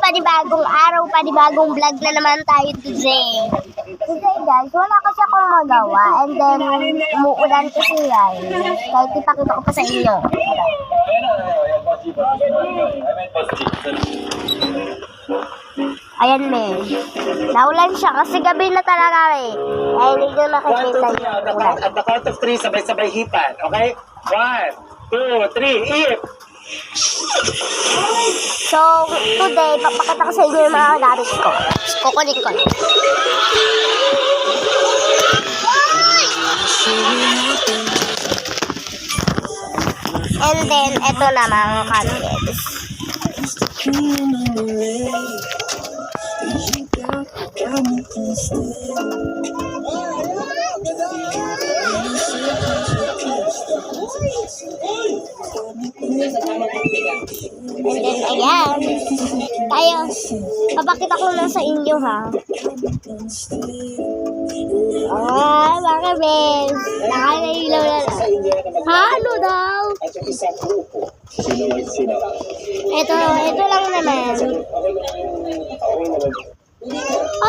panibagong araw, panibagong vlog na naman tayo today. Today guys, wala kasi akong magawa and then umuulan kasi guys. Kahit ipakita ko pa sa inyo. Ayan me. Naulan siya kasi gabi na talaga eh. Ay hindi nyo makikita yung ulan. At the count of 3, sabay-sabay hipan. Okay? 1, 2, 3, hip! So, today, papakita ko sa inyo yung mga gamit ko. Kukunin ko. And then, eto na mga candles. And then, ayan. Tayo, papakita ko lang sa inyo, ha. Mga bes. Nakakailaw na lang. Ha? Ano daw? Ito lang naman.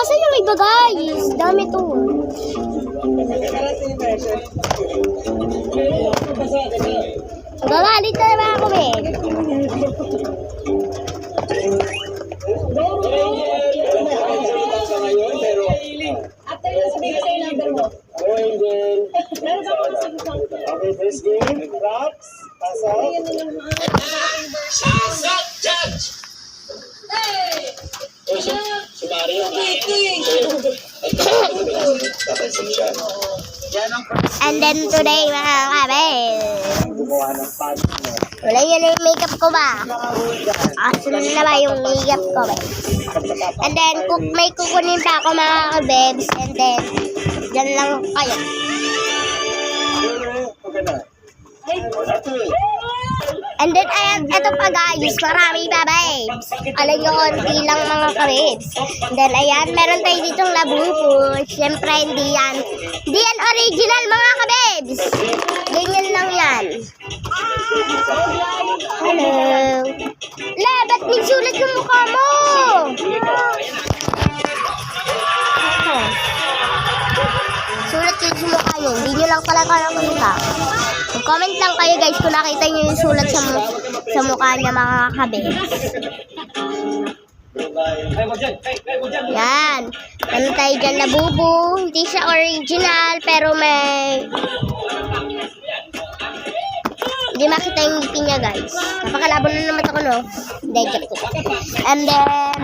Saan yung may bagay? Dami to. Gagalit na naman ako, Ben. After yun, sabihin ko sa'yo number mo. Meron ba ako sa gusto? Okay, first game, props, pasok. Sasok, judge! Sumari yung And then today, mga kabel. gumawa ng partner. Wala yun yung makeup ko ba? Sunod na ba yung makeup ko ba? And then, may kukunin pa ako mga kabebs. And then, dyan lang kayo. And then, ayan, eto pa guys, marami pa babes. Alam nyo, konti lang mga kabebs. And then, ayan, meron tayo ditong labubo. Siyempre, hindi yan original mga kabebs. Ganyan lang yan. Hello. La, ba't may sulat yung mukha mo? Sulat yung mukha nyo. Hindi nyo lang pala nakakita. Comment lang kayo guys kung nakita nyo yung sulat sa mukha niya mga kabebs. Yan. Ano tayo dyan na bubo. Hindi siya original pero may... Hindi makita yung ngipin niya guys. Napakalabo na naman ako no. Hindi, joke ko. And then...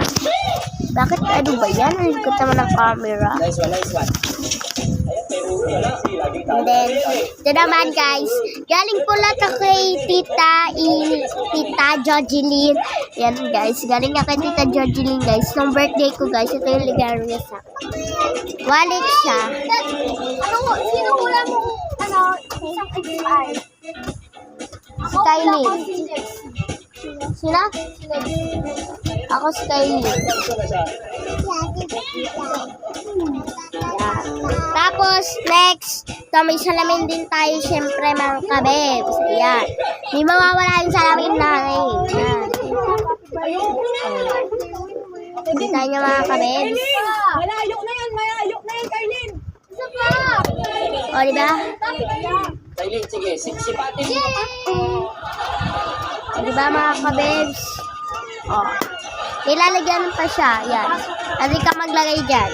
Bakit ano ba yan? Ang likot naman ng camera. Nice one. And then, ito naman guys, galing po lahat kay Tita Jojeline. Yan guys, galing na kay Tita Jojeline guys. Nung birthday ko guys, ito yung ligaro niya sa wallet siya. Sino wala mo isang XR? Si Kylie. Sila? Ako si Kylie. Tapos, next, may salamin din tayo, syempre, mga kabebs. Ayan. Hindi mawawala yung salamin natin. Ayan. Kita nyo, mga kabebs. Malayok na yan, Kailin. Isa pa. O, diba? Kailin, sige, sipatin mo. O, diba, mga kabebs? O. Nilalagyan pa siya. Ayan. Kasi ka maglagay dyan.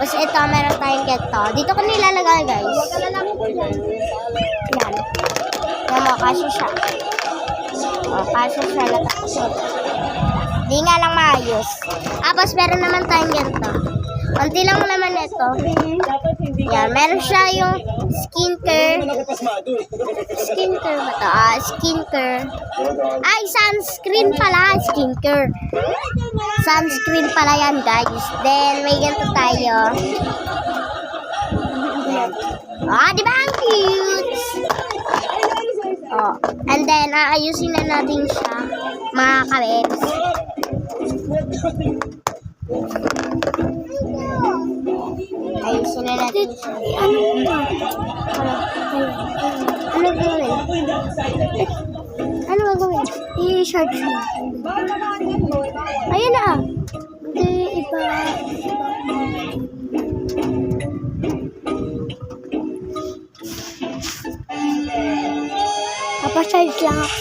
Tapos ito, meron tayong ganito. Dito ko nilalagay, guys. Yan. Yan mo, kasya siya. O, kasya siya. Di nga lang maayos. Tapos meron naman tayong ganito. Konti lang naman ito. Yan, meron siya yung skincare. Skincare ba ito? Skincare. Ay, sunscreen pala. Skincare. Sunscreen pala yan, guys. Then, may ganito tayo. Di ba ang cute? And then, aayusin na natin siya, mga kabebs. Ayusin na natin siya. Ano gagawin? Ano gagawin? I-short siya. Ayun na. Guys lang ako.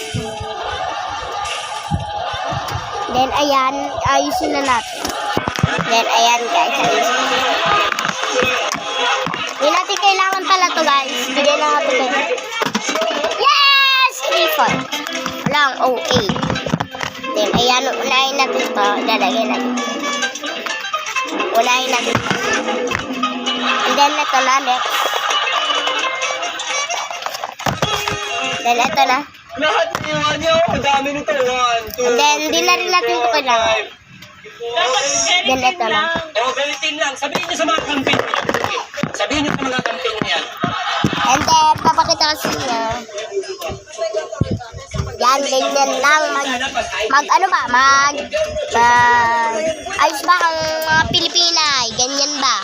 Then, ayan, ayusin na natin. Then, ayan guys, ayusin na. Hindi natin kailangan pala to guys. Bigay lang natin kayo. Yes! 3-4. Walang OA. Then, ayan, unahin natin to. Lalagay natin. Unahin natin to. And then, ito na, next. Then, ito na. Lahat iwan niyo. Ang dami nito. 1, 2, And then, hindi na rin natin ito kailangan. Then, ito na. O, galitin lang. Sabihin niyo sa mga campaign niyo. Sabihin niyo sa mga campaign niya. And then, papakita ko sa inyo. Yan, ganyan lang. Ayos ba ang mga Pilipinay? Ganyan ba?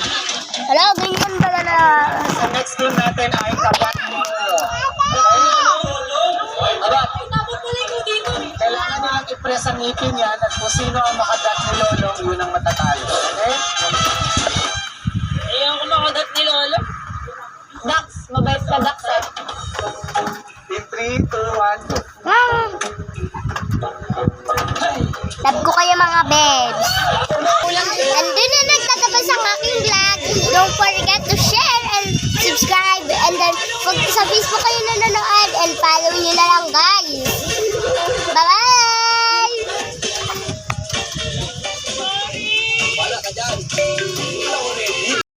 Hello, ganyan ba na? Ang next game natin ay kabat. Abat. Kailangan nilang i-press ang ngipin yan at kung sino ang makadat ni Lolong, yun ang matatalo. Okay? Ayaw ko makagat ni Lolo. Dax, mabait ka, Dax eh. In 3, 2, 1, go. Wow! Love ko kayo mga babes. And doon na nagtatapos ang aking vlog. Don't forget to share and subscribe. And then, pag sa Facebook kayo nanonood and follow nyo na lang guys.